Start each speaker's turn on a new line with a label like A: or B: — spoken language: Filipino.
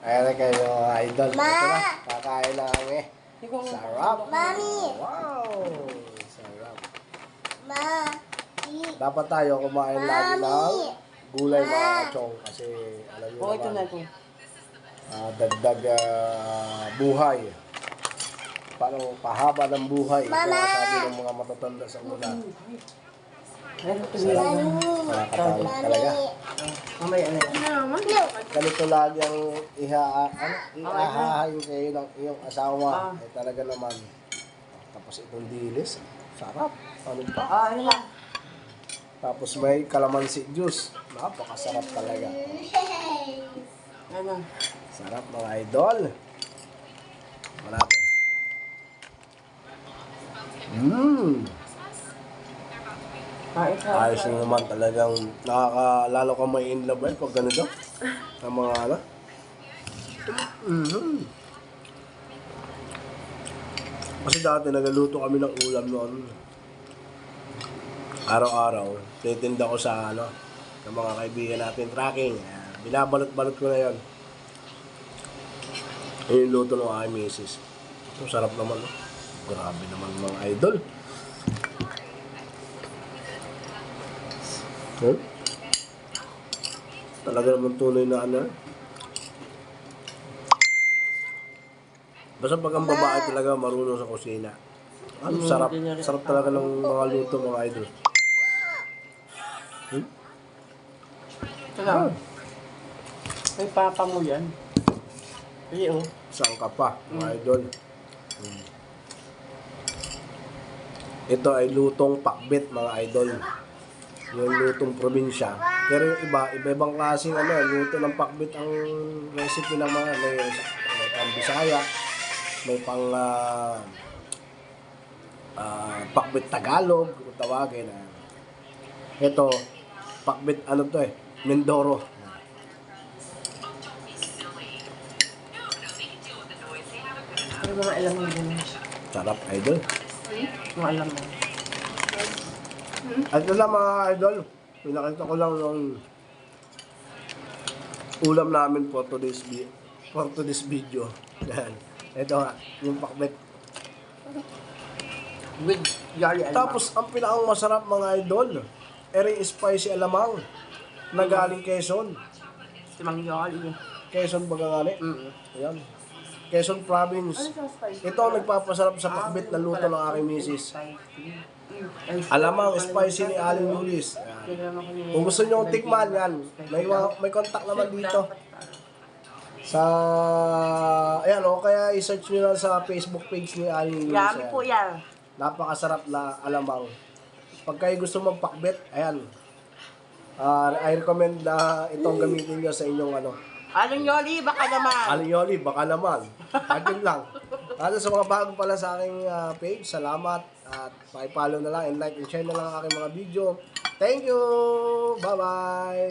A: Ayan na kayo mga idol. Ito na, kakain na kami. Sarap.
B: Mami.
A: Wow. Sarap.
B: Mami.
A: Dapat tayo kumain lagi ng gulay mga kachong. Kasi alam nyo
C: Ito na ito.
A: dagdag buhay. Paano pahaba ng buhay. Kaya sabi ng mga matatanda sa una. Sarap. Nakakatawag talaga.
C: Mamaya na yan.
A: Ganito lagi ang ihahain kayo ng iyong asawa. Eh talaga naman. Tapos itong dilis. Sarap. Ano pa?
C: Ano lang?
A: Tapos may calamansi juice. Napakasarap talaga.
C: Ano?
A: Sarap mga idol. Malapit. Ayos na naman talagang lalo ka may in love pag ganito. Ang mga ano. Kasi dati nagaluto kami ng ulam noon. Araw-araw. Titinda ko sa ano, ng mga kaibigan natin tracking. Binabalot-balot ko na yon. Yung luto ng aking misis. Ito sarap naman. Grabe naman mga idol. Talaga naman tunay na ano. Basta pag ang babae talaga marunong sa kusina. Ano sarap. Sarap talaga ng mga luto mga idol.
C: Ito lang. May papa mo yan. Hindi oh.
A: Saan ka pa mga idol? Ito ay lutong pakbit mga idol. Yung lutong probinsya. Pero yung iba-ibang klaseng ano, luto ng pakbit ang recipe ng mga may pang Bisaya, may pang pakbit Tagalog, kung tawagin. Ito, pakbit ano to Mindoro.
C: Ano mga alam mo din?
A: Sarap idol.
C: Mga alam mo.
A: At ito lang mga idol, pinakita ko lang yung ulam namin for today's video. Yan. Ito nga, yung pakbet.
C: With yari alam.
A: Tapos, ang pinakang masarap mga idol, eri spicy alamang na galing Quezon.
C: Si Mang Yari.
A: Quezon baga nga Ayan. Quezon Province. Ito ang nagpapasarap sa pakbet na luto ng aking misis. Alamang spicy ni Aling Lulis. Kung gusto nyo tikman yan, may contact naman dito. Sa, ayan o, kaya i-search nyo lang sa Facebook page ni Aling Lulis.
C: Yummy po yan.
A: Napakasarap na alamang. Pag kayo gusto magpakbet, ayan. I recommend na itong gamitin nyo sa inyong ano.
C: Aling Yoli, baka naman.
A: Aling Yoli, baka naman. At yun lang. At sa mga bago pala sa aking page, salamat. At pakipollow na lang and like and share na lang ang aking mga video. Thank you! Bye-bye!